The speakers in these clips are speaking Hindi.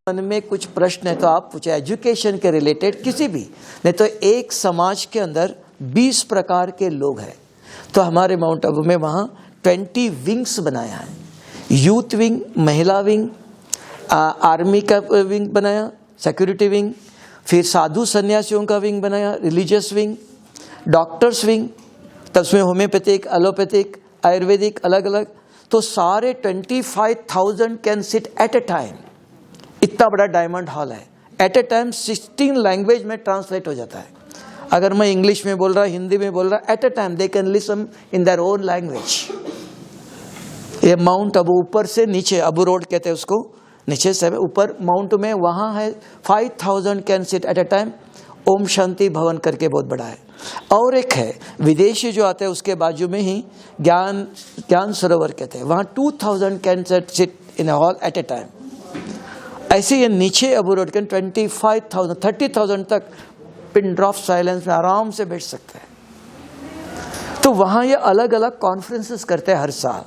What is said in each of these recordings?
मन में कुछ प्रश्न है तो आप पूछे, एजुकेशन के रिलेटेड किसी भी, नहीं तो एक समाज के अंदर 20 प्रकार के लोग हैं। तो हमारे माउंट आबू में वहाँ 20 विंग्स बनाया है। यूथ विंग, महिला विंग, आर्मी का विंग बनाया, सिक्योरिटी विंग, फिर साधु सन्यासियों का विंग बनाया, रिलीजियस विंग, डॉक्टर्स विंग, तब उसमें होम्योपैथिक, एलोपैथिक, आयुर्वेदिक अलग अलग। तो सारे 25,000 can sit at a time. इतना बड़ा डायमंड हॉल है। एट ए टाइम 16 लैंग्वेज में ट्रांसलेट हो जाता है। अगर मैं इंग्लिश में बोल रहा, हिंदी में बोल रहा, at a time they can listen in their own language. ये माउंट आबू ऊपर से नीचे, आबू रोड कहते हैं उसको, नीचे से ऊपर माउंट में वहाँ है 5,000 can sit at a time. Om Shanti Bhavan करके बहुत बड़ा है। और एक है विदेशी जो आते हैं उसके बाजू में ही ज्ञान सरोवर कहते हैं, वहाँ 2,000 can sit in a hall at a time. ऐसे ये नीचे अबू रोड के 25,000 30,000 तक पिन ड्रॉप साइलेंस में आराम से बैठ सकते हैं। तो वहाँ ये अलग अलग कॉन्फ्रेंसेस करते हैं हर साल।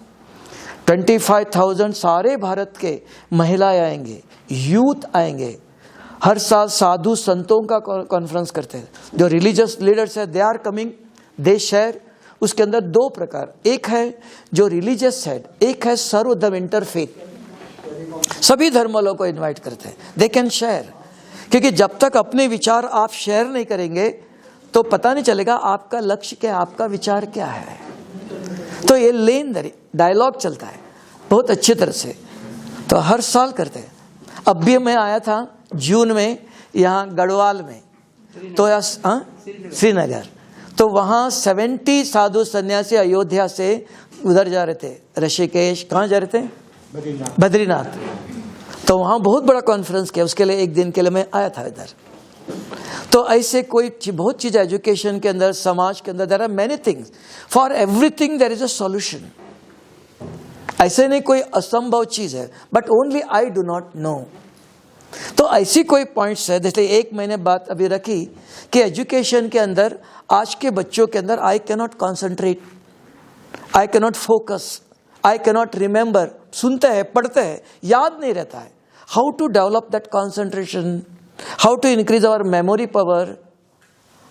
25,000 सारे भारत के महिलाएं आएंगे, यूथ आएंगे। हर साल साधु संतों का कॉन्फ्रेंस करते हैं। जो रिलीजियस लीडर्स है they are coming, they share. उसके अंदर 2 प्रकार, एक है जो रिलीजियस साइड, एक है सर्व द इंटरफेथ। सभी धर्म वालों को इनवाइट करते हैं, दे कैन शेयर। क्योंकि जब तक अपने विचार आप शेयर नहीं करेंगे तो पता नहीं चलेगा आपका लक्ष्य क्या है, आपका विचार क्या है। तो ये लेन देन डायलॉग चलता है बहुत अच्छी तरह से। तो हर साल करते हैं। अब भी मैं आया था जून में यहाँ गढ़वाल में, तो श्रीनगर, तो वहाँ 70 साधु सन्यासी अयोध्या से उधर जा रहे थे, ऋषिकेश, कहाँ जा रहे थे, बद्रीनाथ। तो वहाँ बहुत बड़ा कॉन्फ्रेंस किया, उसके लिए एक दिन के लिए मैं आया था इधर। तो ऐसे कोई बहुत चीज़ एजुकेशन के अंदर, समाज के अंदर, there are many things, for everything there is a solution. ऐसे नहीं कोई असंभव चीज है, but only I do not know. तो ऐसी कोई पॉइंट्स है, जैसे एक मैंने बात अभी रखी कि एजुकेशन के अंदर आज के बच्चों के अंदर I cannot concentrate, I cannot focus, I cannot remember. सुनते हैं, पढ़ते हैं, याद नहीं रहता है। How to develop that concentration, how to increase our memory power,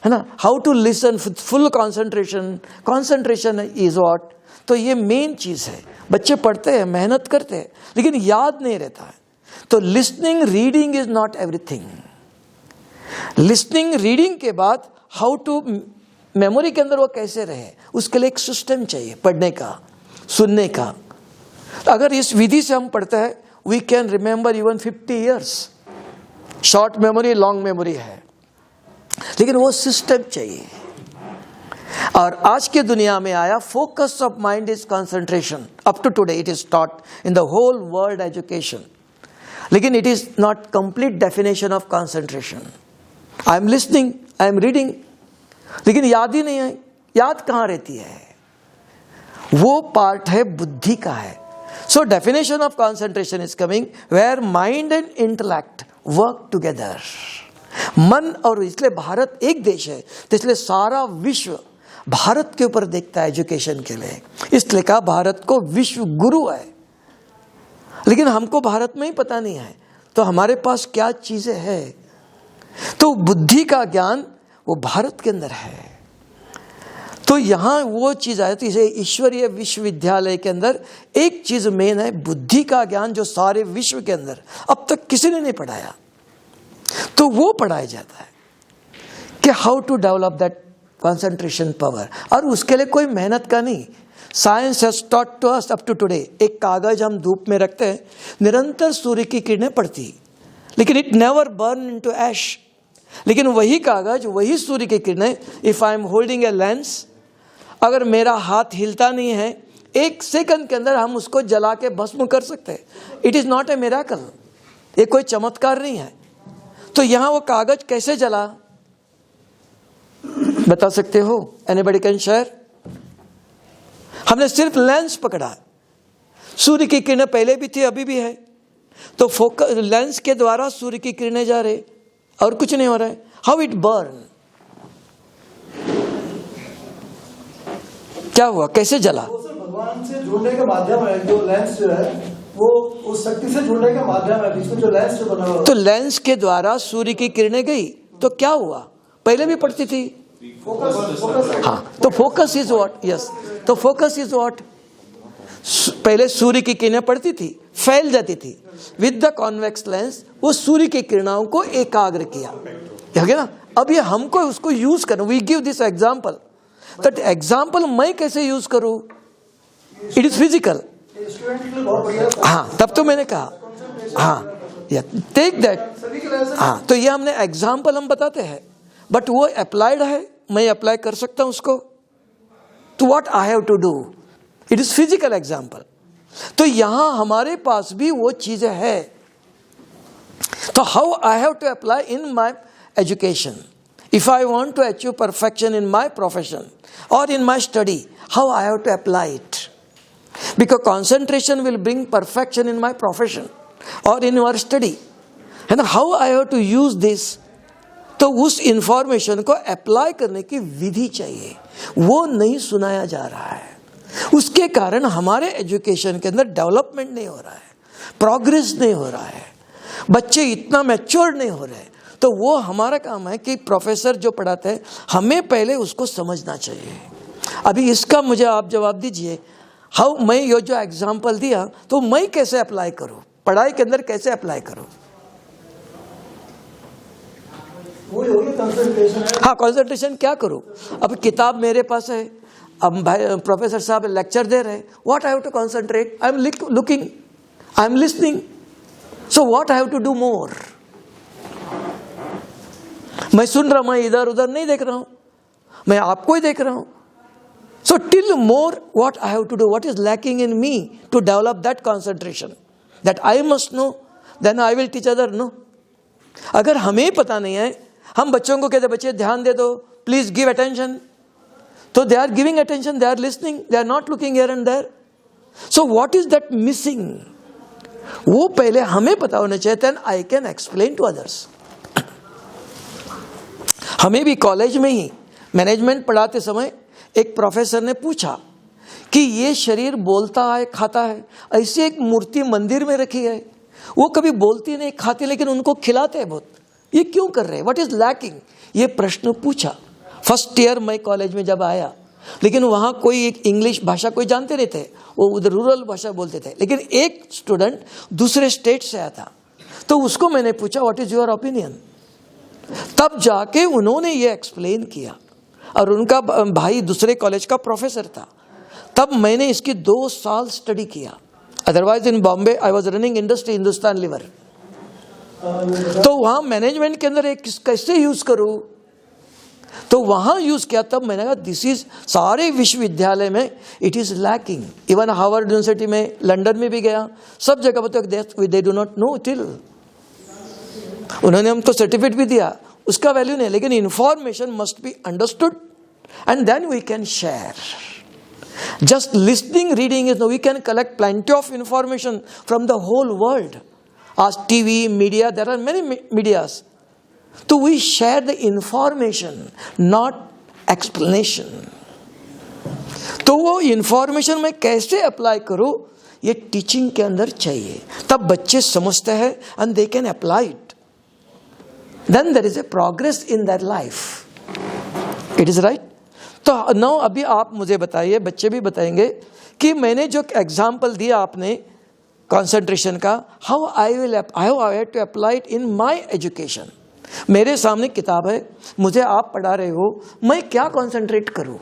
है ना, how to listen full concentration. Concentration is what. तो ये मेन चीज है। बच्चे पढ़ते हैं, मेहनत करते हैं, लेकिन याद नहीं रहता है। तो listening reading is not everything. Listening reading के बाद हाउ टू मेमोरी के अंदर वो कैसे रहे, उसके लिए एक सिस्टम चाहिए पढ़ने का, सुनने का। अगर इस विधि से हम पढ़ते हैं, we can remember even 50 years. Short memory, long memory है, लेकिन वो सिस्टम चाहिए। और आज के दुनिया में आया focus of mind is concentration. Up to today it is taught in the whole world education, लेकिन it is not complete definition of concentration. I am listening, I am reading, लेकिन याद ही नहीं है। याद कहाँ रहती है? वो पार्ट है बुद्धि का है। So definition of concentration is coming where mind and intellect work together. मन और, इसलिए भारत एक देश है, तो इसलिए सारा विश्व भारत के ऊपर देखता है एजुकेशन के लिए। इसलिए कहा भारत को विश्व गुरु है। लेकिन हमको भारत में ही पता नहीं है, तो हमारे पास क्या चीजें हैं। तो बुद्धि का ज्ञान वो भारत के अंदर है। तो यहाँ वो चीज आए, तो इसे ईश्वरीय विश्वविद्यालय के अंदर एक चीज मेन है, बुद्धि का ज्ञान, जो सारे विश्व के अंदर अब तक किसी ने नहीं पढ़ाया। तो वो पढ़ाया जाता है कि how to develop that concentration power. और उसके लिए कोई मेहनत का नहीं। Science has taught to us up to today. एक कागज हम धूप में रखते हैं, निरंतर सूर्य की किरणें पड़ती, लेकिन इट नेवर बर्न इनटू ऐश। लेकिन वही कागज, वही सूर्य की किरणें, if I am holding a lens, अगर मेरा हाथ हिलता नहीं है, 1 सेकंड के अंदर हम उसको जला के भस्म कर सकते हैं। It is not a miracle, ये कोई चमत्कार नहीं है। तो यहां वो कागज कैसे जला, बता सकते हो? Anybody can share? हमने सिर्फ लेंस पकड़ा, सूर्य की किरणें पहले भी थी, अभी भी है। तो फोकस लेंस के द्वारा सूर्य की किरणें जा रहे, और कुछ नहीं हो रहा है। हाउ इट बर्न, क्या हुआ, कैसे जला? भगवान से जुड़ने का माध्यम है जो लेंस जो है, वो उस शक्ति से जुड़ने का माध्यम है, इसमें जो लेंस जो बना हुआ है। तो लेंस के द्वारा सूर्य की किरणें गई तो क्या हुआ, पहले भी पड़ती थी। फोकस हाँ, तो फोकस इज व्हाट, यस, तो फोकस इज व्हाट, पहले सूर्य की किरणें पड़ती थी, फैल जाती थी, विद द कॉन्वेक्स लेंस वो सूर्य की किरणों को एकाग्र किया, है ना। अब ये हमको उसको यूज करना, we give this example, that example मैं कैसे यूज करूं, इट इज फिजिकल। स्टूडेंट के लिए बहुत बढ़िया। हाँ, तब तो मैंने कहा, हाँ, टेक दैट, हाँ, तो ये हमने एग्जाम्पल हम बताते हैं, बट वो अप्लाइड है, मैं अप्लाई कर सकता हूं उसको, तो what I have to do, it is physical example. तो यहां हमारे पास भी वो चीजें है, तो how I have to apply in my education, if I want to achieve perfection in my profession और in my study, how I have to apply it, because concentration will bring perfection in my profession or in your study, and how I have to use this, तो उस इंफॉर्मेशन को अप्लाई करने की विधि चाहिए, वो नहीं सुनाया जा रहा है, उसके कारण हमारे एजुकेशन के अंदर डेवलपमेंट नहीं हो रहा है, प्रोग्रेस नहीं हो रहा है, बच्चे इतना मैच्योर नहीं हो रहे। तो वो हमारा काम है कि प्रोफेसर जो पढ़ाते हैं हमें पहले उसको समझना चाहिए। अभी इसका मुझे आप जवाब दीजिए, हाउ, मैं ये जो एग्जाम्पल दिया तो मैं कैसे अप्लाई करूं, पढ़ाई के अंदर कैसे अप्लाई करूं। हाँ, कंसंट्रेशन क्या करूं, अब किताब मेरे पास है, अब भाई प्रोफेसर साहब लेक्चर दे रहे हैं, what I have to concentrate, I am looking, I am listening, so what I have to do more. मैं सुन रहा हूं, मैं इधर उधर नहीं देख रहा हूं, मैं आपको ही देख रहा हूं। So till more what I have to do, what is lacking in me to develop that concentration, that I must know, then I will teach other no. अगर हमें पता नहीं है, हम बच्चों को कहते बच्चे ध्यान दे दो, प्लीज गिव अटेंशन, तो they are giving attention, they are listening, they are not looking here and there. So what is that missing, वो पहले हमें पता होना चाहिए, then I can explain to others. हमें भी कॉलेज में ही मैनेजमेंट पढ़ाते समय एक प्रोफेसर ने पूछा कि ये शरीर बोलता है, खाता है, ऐसी एक मूर्ति मंदिर में रखी है, वो कभी बोलती नहीं, खाती, लेकिन उनको खिलाते हैं बहुत, ये क्यों कर रहे हैं, व्हाट इज लैकिंग, ये प्रश्न पूछा। फर्स्ट ईयर मैं कॉलेज में जब आया, लेकिन वहाँ कोई एक इंग्लिश भाषा कोई जानते नहीं थे, वो उधर रूरल भाषा बोलते थे, लेकिन एक स्टूडेंट दूसरे स्टेट से आया था, तो उसको मैंने पूछा व्हाट इज योर ओपिनियन, तब जाके उन्होंने ये एक्सप्लेन किया, और उनका भाई दूसरे कॉलेज का प्रोफेसर था। तब मैंने इसकी 2 साल स्टडी किया, otherwise in Bombay I was running industry Hindustan Lever, तो वहां मैनेजमेंट के अंदर एक कैसे यूज करूं, तो वहां यूज किया। तब मैंने कहा दिस इज, सारे विश्वविद्यालय में it is lacking, even Harvard university में, लंदन में भी गया, सब जगह पर they do not know till, उन्होंने हमको सर्टिफिकेट भी दिया, उसका वैल्यू नहीं, लेकिन information must be understood and then we can share. Just listening, reading is no, we can collect plenty of information from the whole world. आज TV, media, there are many medias, तो we share the information, not explanation. तो वो इंफॉर्मेशन मैं कैसे अप्लाई करूं, ये टीचिंग के अंदर चाहिए, तब बच्चे समझते हैं and they can apply it, then there is a progress in their life, it is right। तो now अभी आप मुझे बताइए, बच्चे भी बताएंगे कि मैंने जो एग्जाम्पल दिया आपने कंसंट्रेशन का, how I have to apply it in my education. मेरे सामने किताब है, मुझे आप पढ़ा रहे हो, मैं क्या कंसंट्रेट करूं।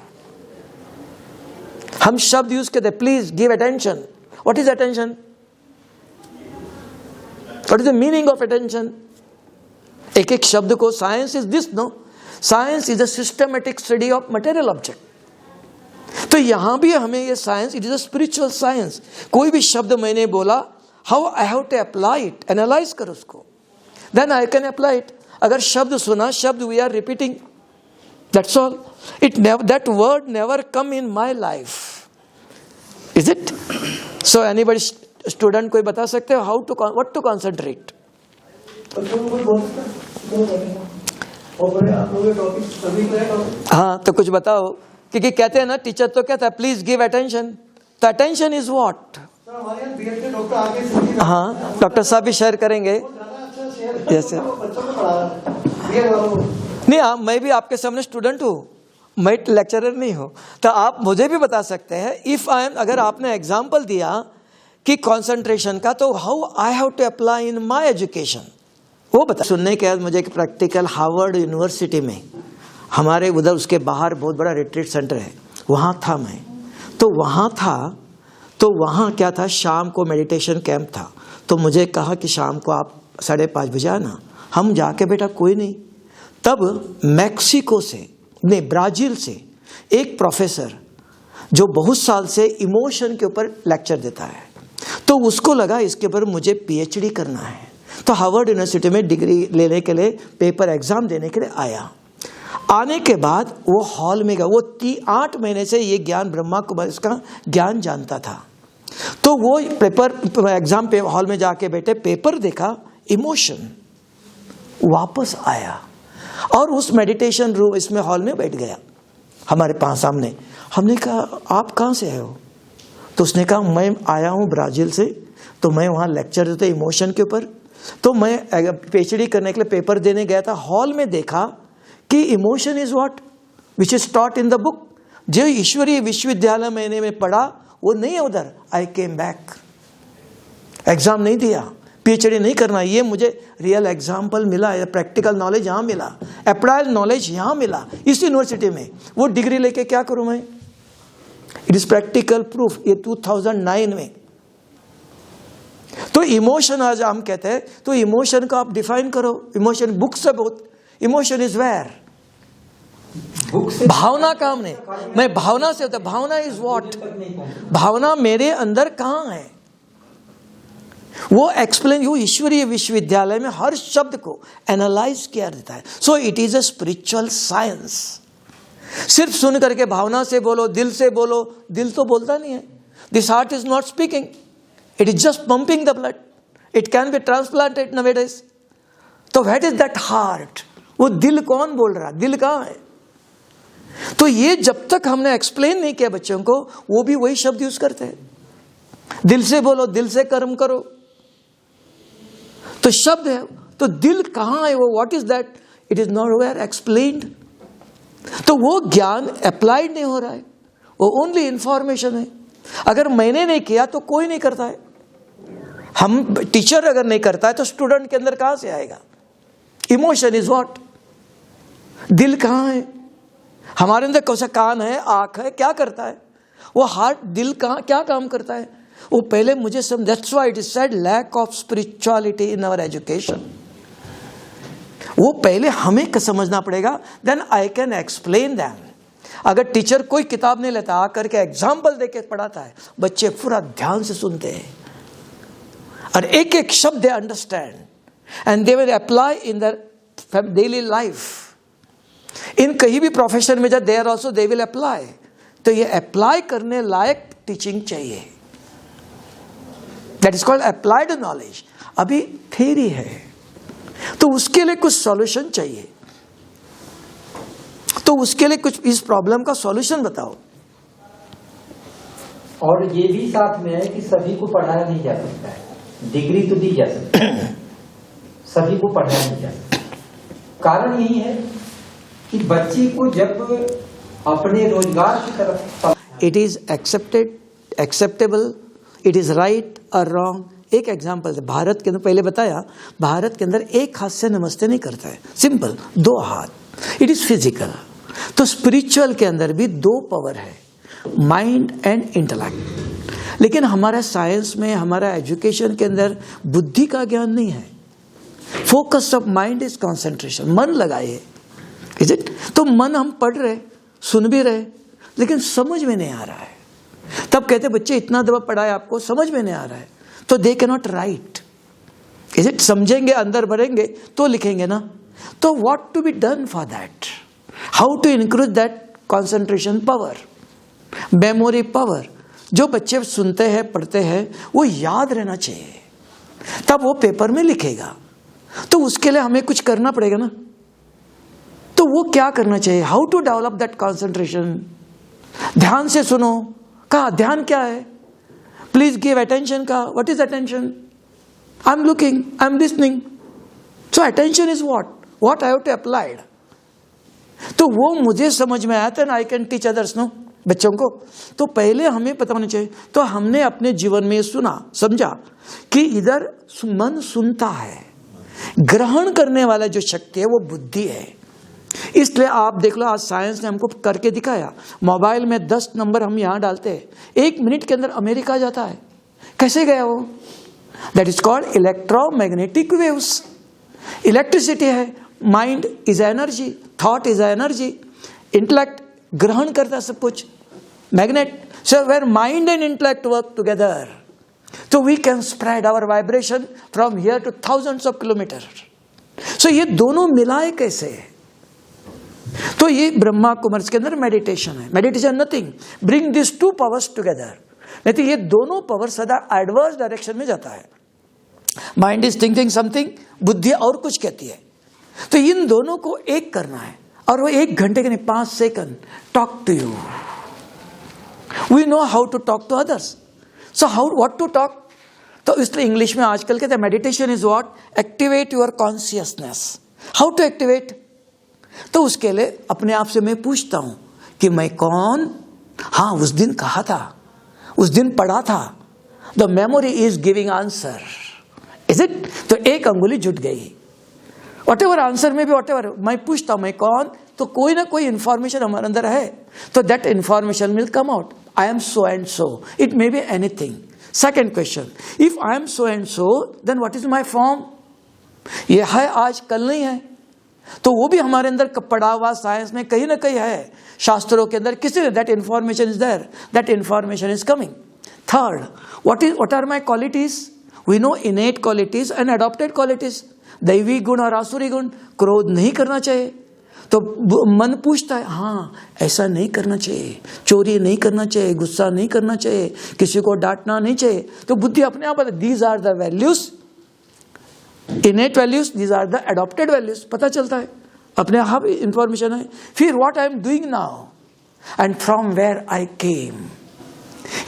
हम शब्द यूज करते, please give attention, what is attention, what is the meaning of attention. एक एक शब्द को, science is this, no, science is a systematic study of material object. तो यहां भी हमें ये science, it is a spiritual science. कोई भी शब्द मैंने बोला, how I have to apply it, analyse कर उसको, then I can apply it. अगर शब्द सुना, शब्द we are repeating, that's all, it never, that word never come in my life, is it. So anybody, student कोई बता सकते हो how to, what to concentrate. हाँ, तो कुछ बताओ, क्योंकि कहते हैं ना टीचर तो कहता है प्लीज गिव अटेंशन, तो अटेंशन इज व्हाट, सर हमारे यहाँ बीएड के डॉक्टर आगे से हाँ, डॉक्टर साहब भी शेयर करेंगे। ज्यादा अच्छा शेयर Yes, sir. बच्चों को पढ़ा रहा है बीएड वालों को। नहीं, मैं भी आपके सामने स्टूडेंट हूँ, मैं लेक्चरर नहीं हूँ, तो आप मुझे भी बता सकते हैं। इफ आई एम, अगर आपने एग्जाम्पल दिया कि कंसंट्रेशन का, तो how I have to apply in my education, वो बता। सुनने के बाद मुझे एक प्रैक्टिकल हार्वर्ड यूनिवर्सिटी में, हमारे उधर उसके बाहर बहुत बड़ा रिट्रीट सेंटर है, वहाँ था मैं, तो वहाँ था, तो वहाँ क्या था, शाम को मेडिटेशन कैंप था। तो मुझे कहा कि शाम को आप 5:30 बजे आना। हम जाके, बेटा कोई नहीं। तब मैक्सिको से, नहीं ब्राजील से एक प्रोफेसर जो बहुत साल से इमोशन के ऊपर लेक्चर देता है, तो उसको लगा इसके ऊपर मुझे पीएचडी करना है, तो हार्वर्ड यूनिवर्सिटी में डिग्री लेने के लिए पेपर एग्जाम देने के लिए आया। आने के बाद वो हॉल में गया, वो 8 महीने से ये ज्ञान, ब्रह्मा कुमारी का ज्ञान जानता था। तो वो पेपर एग्जाम पे हॉल में जाके बैठे, पेपर देखा, इमोशन, वापस आया और उस मेडिटेशन रूम, इसमें हॉल में बैठ गया हमारे पास सामने। हमने कहा आप कहाँ से आए हो? तो उसने कहा मैं आया हूँ ब्राजील से, तो मैं वहाँ लेक्चर देते इमोशन के ऊपर, तो मैं पीएचडी करने के लिए पेपर देने गया था। हॉल में देखा कि emotion is what which is taught in the book, जो ईश्वरीय विश्वविद्यालय मैंने में पढ़ा वो नहीं है उधर। आई केम बैक, एग्जाम नहीं दिया, पीएचडी नहीं करना, ये मुझे रियल एग्जाम्पल मिला, प्रैक्टिकल नॉलेज यहाँ मिला, अप्लाइड नॉलेज यहाँ मिला इस यूनिवर्सिटी में। वो डिग्री लेके क्या करूँ मैं? It is practical proof. ये 2009 में। तो इमोशन आज हम कहते हैं, तो इमोशन को आप डिफाइन करो। इमोशन बुक से बहुत, इमोशन इज वेयर, भावना काम नहीं, मैं भावना से होता, भावना इज व्हाट, भावना मेरे अंदर कहाँ है, वो एक्सप्लेन, वो ईश्वरीय विश्वविद्यालय में हर शब्द को एनालाइज किया जाता है। So it is a spiritual science. सिर्फ सुन करके भावना से बोलो, दिल से बोलो, दिल तो बोलता नहीं है। This heart is not speaking, it is just pumping the blood, it can be transplanted nowadays. तो व्हाट इज दैट हार्ट? वो दिल कौन बोल रहा है, दिल कहाँ है? तो ये जब तक हमने एक्सप्लेन नहीं किया बच्चों को, वो भी वही शब्द यूज करते हैं, दिल से बोलो, दिल से कर्म करो, तो शब्द है। तो दिल कहाँ है वो, what is that? It is not where explained. तो वो ज्ञान अप्लाइड नहीं हो रहा है, वो ओनली इंफॉर्मेशन है। अगर मैंने नहीं किया तो कोई नहीं करता है। हम टीचर अगर नहीं करता है तो स्टूडेंट के अंदर कहां से आएगा? इमोशन इज व्हाट, दिल कहाँ है? हमारे अंदर कौन सा कान है, आंख है, क्या करता है वो? हार्ट, दिल कहाँ, क्या काम करता है वो? पहले मुझे समझ, that's why it is said lack of spirituality in our education. वो पहले हमें समझना पड़ेगा, then I can explain them. अगर टीचर कोई किताब नहीं लेता, आकर के एग्जाम्पल देके पढ़ाता है, बच्चे पूरा ध्यान से सुनते हैं और एक एक शब्द they understand and they will apply in their daily life. इन कहीं भी प्रोफेशन में जब there also they will apply. तो ये अप्लाई करने लायक टीचिंग चाहिए, that is called applied knowledge. अभी थ्योरी है, तो उसके लिए कुछ सॉल्यूशन चाहिए। तो उसके लिए कुछ इस प्रॉब्लम का सॉल्यूशन बताओ। और ये भी साथ में है कि सभी को पढ़ाया नहीं जा सकता है, डिग्री तो दी जा सकती है, सभी को पढ़ाया नहीं जा सकता। कारण यही है कि बच्चे को जब अपने रोजगार की तरफ, it is acceptable, it is right और रॉन्ग। एक एग्जाम्पल, भारत के अंदर पहले बताया, भारत के अंदर एक हाथ से नमस्ते नहीं करता है, सिंपल, 2 हाथ। It is physical. तो स्पिरिचुअल के अंदर भी 2 पावर है, माइंड एंड इंटेलेक्ट। लेकिन हमारा साइंस में, हमारा एजुकेशन के अंदर बुद्धि का ज्ञान नहीं है। Focus of mind is concentration, मन लगाइए, इज इट? तो मन हम पढ़ रहे, सुन भी रहे, लेकिन समझ में नहीं आ रहा है। तब कहते बच्चे इतना दफा पढ़ाए आपको, समझ में नहीं आ रहा है, तो they can not write, is it? समझेंगे, अंदर भरेंगे तो लिखेंगे ना। तो what to be done for that? How to increase that concentration power, memory power? जो बच्चे सुनते हैं, पढ़ते हैं, वो याद रहना चाहिए, तब वो पेपर में लिखेगा। तो उसके लिए हमें कुछ करना पड़ेगा ना। तो वो क्या करना चाहिए? How to develop that concentration? ध्यान से सुनो। कहा ध्यान क्या है? प्लीज गिव अटेंशन का, what is attention? I am looking, I am listening. So attention is what I have to applied. तो वो मुझे समझ में आया था ना, I can teach others. No, बच्चों को तो पहले हमें पता होना चाहिए. तो हमने अपने जीवन में सुना, समझा कि इधर मन सुनता है, ग्रहण करने वाला जो शक्ति है वो बुद्धि है. इसलिए आप देख लो, आज साइंस ने हमको करके दिखाया. मोबाइल में 10 नंबर हम यहां डालते हैं, 1 मिनट के अंदर अमेरिका जाता है. कैसे गया वो? That is called electromagnetic waves. Electricity है. Mind is energy, thought is energy, intellect ग्रहण करता है सब कुछ. Magnet. So where mind and intellect work together, तो we can spread our vibration from here to thousands of kilometre. सो ये दोनों मिलाए कैसे? तो ये ब्रह्मा कुमार्स के अंदर मेडिटेशन है. Meditation nothing, bring this 2 powers together. नहीं तो ये दोनों पावर सदा एडवर्स डायरेक्शन में जाता है. माइंड इज थिंकिंग समथिंग, बुद्धि और कुछ कहती है. तो इन दोनों को एक करना है. और वो 1 घंटे के नहीं, 5 second. Talk to you. We know how to talk to others. So how, what to talk? तो इसलिए इंग्लिश में आजकल कहते हैं meditation is what? Activate your consciousness. How to activate? तो उसके लिए अपने आप से मैं पूछता हूं कि मैं कौन? हाँ, उस दिन कहा था, उस दिन पढ़ा था. The memory is giving answer. Is it? तो 1 अंगुली जुट गई. वॉट एवर आंसर में भी, वॉट एवर मैं पूछता हूं मैं कौन, तो कोई ना कोई इंफॉर्मेशन हमारे अंदर है. तो that information will come out. I am so and so. It may be anything. Second question, if I am so and so, then what is my form? ये है आज, कल नहीं है. तो वो भी हमारे अंदर पड़ा हुआ साइंस में कहीं ना कहीं है, शास्त्रों के अंदर किसी ने. That information is there, that information is coming. Third, what are my qualities? We know innate qualities and adopted qualities. दैवी गुण और आसुरी गुण. क्रोध नहीं करना चाहिए, तो मन पूछता है हाँ ऐसा नहीं करना चाहिए, चोरी नहीं करना चाहिए, गुस्सा नहीं करना चाहिए, किसी को डांटना नहीं चाहिए. तो बुद्धि अपने आप, these are the values, innate values, these are the adopted values. पता चलता है अपने आप, इंफॉर्मेशन है. फिर what I am doing now and from where I came.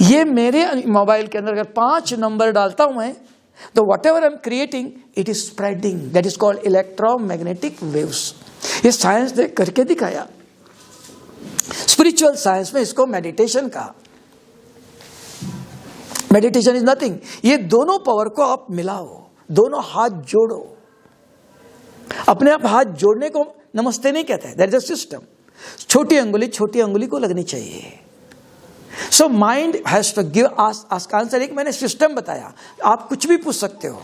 ये मेरे मोबाइल के अंदर अगर 5 नंबर डालता हूं मैं, तो what ever I am creating, it is spreading. That is called electromagnetic waves. ये साइंस ने करके दिखाया. स्पिरिचुअल साइंस में इसको मेडिटेशन का. Meditation is nothing. ये दोनों पावर को आप मिलाओ, दोनों हाथ जोड़ो. अपने आप हाथ जोड़ने को नमस्ते नहीं कहते, दैट इज अ सिस्टम. छोटी अंगुली को लगनी चाहिए. So mind has to give ask answer. एक मैंने सिस्टम बताया, आप कुछ भी पूछ सकते हो.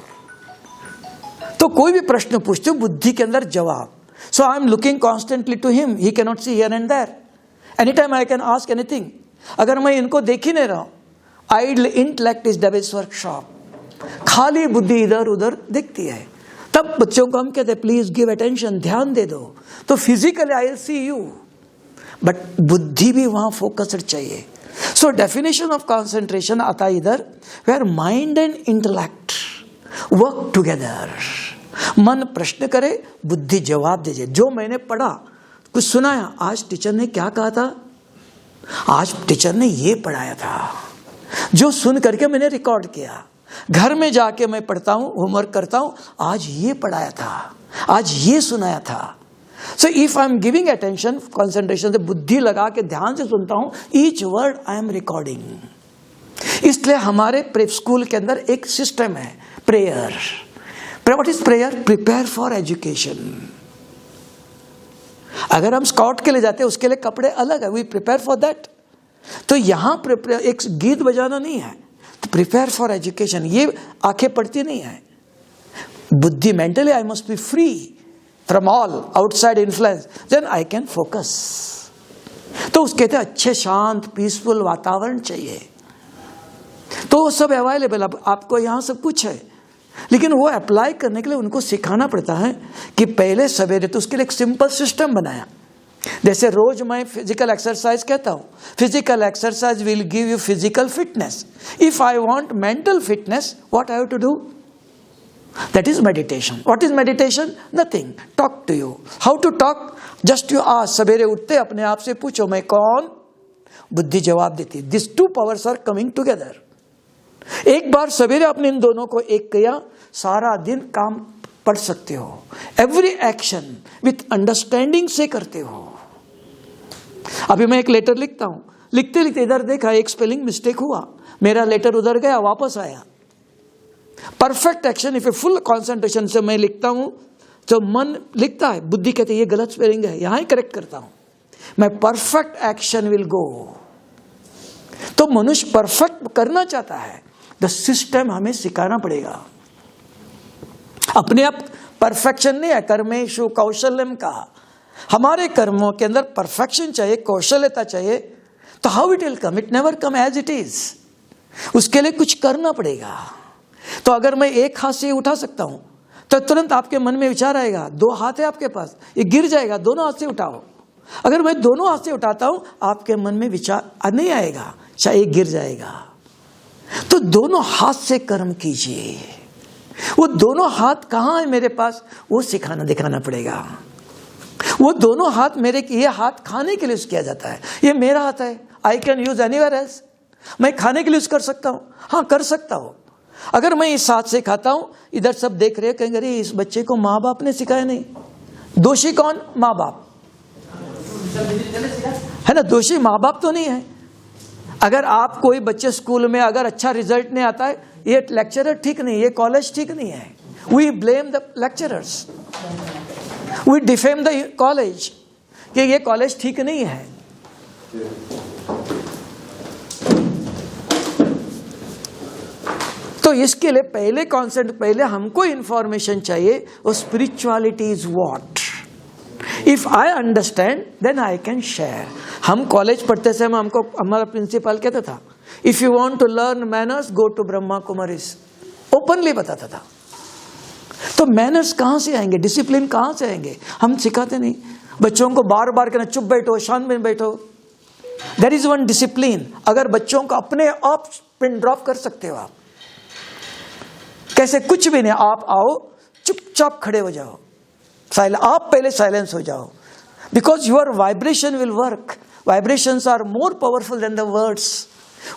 तो कोई भी प्रश्न पूछते हो, बुद्धि के अंदर जवाब. So I am looking constantly to him, he can not see here and there. Any time I can ask anything. अगर मैं इनको देख ही नहीं रहा हूं, idle intellect is devil's workshop. खाली बुद्धि इधर उधर दिखती है. तब बच्चों को हम कहते हैं प्लीज गिव अटेंशन, ध्यान दे दो. तो physically I will see you, but बुद्धि भी वहां फोकस्ड चाहिए. सो डेफिनेशन ऑफ कॉन्सेंट्रेशन आता है इधर, where mind and intellect work together. मन प्रश्न करे, बुद्धि जवाब दीजिए. जो मैंने पढ़ा, कुछ सुनाया, आज टीचर ने क्या कहा था, आज टीचर ने ये पढ़ाया था, जो सुन करके मैंने रिकॉर्ड किया. घर में जाके मैं पढ़ता हूं, होमवर्क करता हूं, आज ये पढ़ाया था, आज ये सुनाया था. So if I am giving attention, concentration से बुद्धि लगा के ध्यान से सुनता हूं, each word I am recording. इसलिए हमारे प्रेप स्कूल के अंदर एक सिस्टम है, prayer. What is prayer? Prepare for education. अगर हम स्काउट के लिए जाते हैं, उसके लिए कपड़े अलग है, वी प्रिपेयर फॉर दैट. तो यहां एक गीत बजाना नहीं है, तो प्रिपेयर फॉर एजुकेशन. ये आंखें पढ़ती नहीं है. बुद्धि mentally I must be free from all outside influence, then I can focus. तो उसके कहते हैं अच्छे शांत पीसफुल वातावरण चाहिए. तो सब अवेलेबल, आपको यहां सब कुछ है, लेकिन वो अप्लाई करने के लिए उनको सिखाना पड़ता है कि पहले सवेरे. तो उसके लिए एक सिंपल सिस्टम बनाया. जैसे रोज मैं फिजिकल एक्सरसाइज कहता हूं, physical exercise will give you physical fitness. If I want mental fitness, what I have to do? That is meditation. What is meditation? Nothing. Talk to you. How to talk? Just you ask. सवेरे उठते अपने आप से पूछो मैं कौन, बुद्धि जवाब देती है. This 2 powers are coming together. एक बार सवेरे आपने इन दोनों को एक किया, सारा दिन काम पढ़ सकते हो। एवरी एक्शन विथ अंडरस्टैंडिंग से करते हो। अभी मैं एक लेटर लिखता हूं, लिखते लिखते इधर देखा एक स्पेलिंग मिस्टेक हुआ, मेरा लेटर उधर गया, वापस आया। Perfect action, if a full concentration से मैं लिखता हूं तो मन लिखता है, बुद्धि कहती है ये गलत स्पेलिंग है, यहां ही करेक्ट करता हूं। मैं परफेक्ट एक्शन विल गो। तो मनुष्य परफेक्ट करना चाहता है, द सिस्टम हमें सिखाना पड़ेगा। अपने आप परफेक्शन नहीं है, कर्मेषु कौशल्यम कहा। हमारे कर्मों के अंदर परफेक्शन चाहिए, कौशल्यता चाहिए। तो how it will come? It never come as it is. उसके लिए कुछ करना पड़ेगा। तो अगर मैं एक हाथ से उठा सकता हूं तो तुरंत आपके मन में विचार आएगा, दो हाथ है आपके पास, ये गिर जाएगा, दोनों हाथ से उठाओ। अगर मैं दोनों हाथ से उठाता हूं, आपके मन में विचार नहीं आएगा, शायद गिर जाएगा। तो दोनों हाथ से कर्म कीजिए। वो दोनों हाथ कहां है मेरे पास, वो सिखाना दिखाना पड़ेगा। वो दोनों हाथ मेरे, ये हाथ खाने के लिए यूज किया जाता है, ये मेरा हाथ है, I can use anywhere else. मैं खाने के लिए यूज कर सकता हूं, हाँ कर सकता हूं। अगर मैं इस हाथ से खाता हूं, इधर सब देख रहे हैं, कहेंगे अरे इस बच्चे को माँ बाप ने सिखाया नहीं। दोषी कौन? माँ बाप है ना, दोषी माँ बाप तो नहीं है। अगर आप कोई बच्चे स्कूल में अगर अच्छा रिजल्ट नहीं आता है, ये लेक्चरर ठीक नहीं, ये कॉलेज ठीक नहीं है, we blame the lecturers, we defame the college कि ये कॉलेज ठीक नहीं है। तो इसके लिए पहले कॉन्सेप्ट, पहले हमको इंफॉर्मेशन चाहिए, वो spirituality is what. If I understand then I can share. हम कॉलेज पढ़ते समय हमको हमारा प्रिंसिपल कहता था, if you want to learn manners go to Brahma Kumaris, openly बताता था। तो मैनर्स कहां से आएंगे, डिसिप्लिन कहां से आएंगे? हम सिखाते नहीं बच्चों को, बार बार कहना चुप बैठो, शांत में बैठो। There is one discipline. अगर बच्चों को अपने आप पिन ड्रॉप कर सकते हो आप, कैसे? कुछ भी नहीं, आप आओ चुपचाप खड़े हो जाओ, आप पहले साइलेंस हो जाओ, because your vibration will work. Vibrations are more powerful than the words.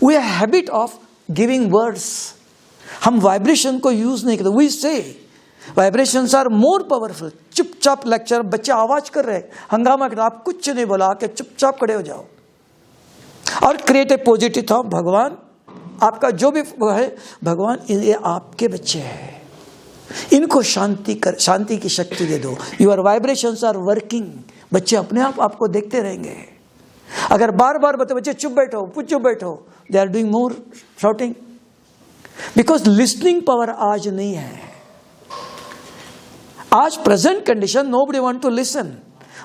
We have habit of giving words, हम वाइब्रेशन को यूज नहीं करते। We say vibrations are more powerful. चुपचाप लेक्चर, बच्चे आवाज कर रहे, हंगामा कर, आप कुछ नहीं बोला, आके चुपचाप खड़े हो जाओ और क्रिएट ए पॉजिटिव थॉट। भगवान आपका जो भी है, भगवान ये आपके बच्चे हैं, इनको शांति की शक्ति दे दो। Your vibrations are working. बच्चे अपने आप आपको देखते रहेंगे। अगर बार बार बच्चे चुप बैठो, they are doing more shouting, because listening power आज नहीं है। आज present condition, nobody want to listen,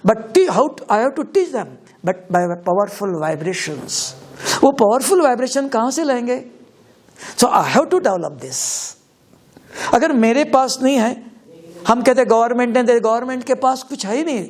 but how I have to teach them, but by powerful vibrations. वो पावरफुल वाइब्रेशन कहां से लाएंगे? So I have to develop this. अगर मेरे पास नहीं है, हम कहते गवर्नमेंट ने दे, गवर्नमेंट के पास कुछ है ही नहीं।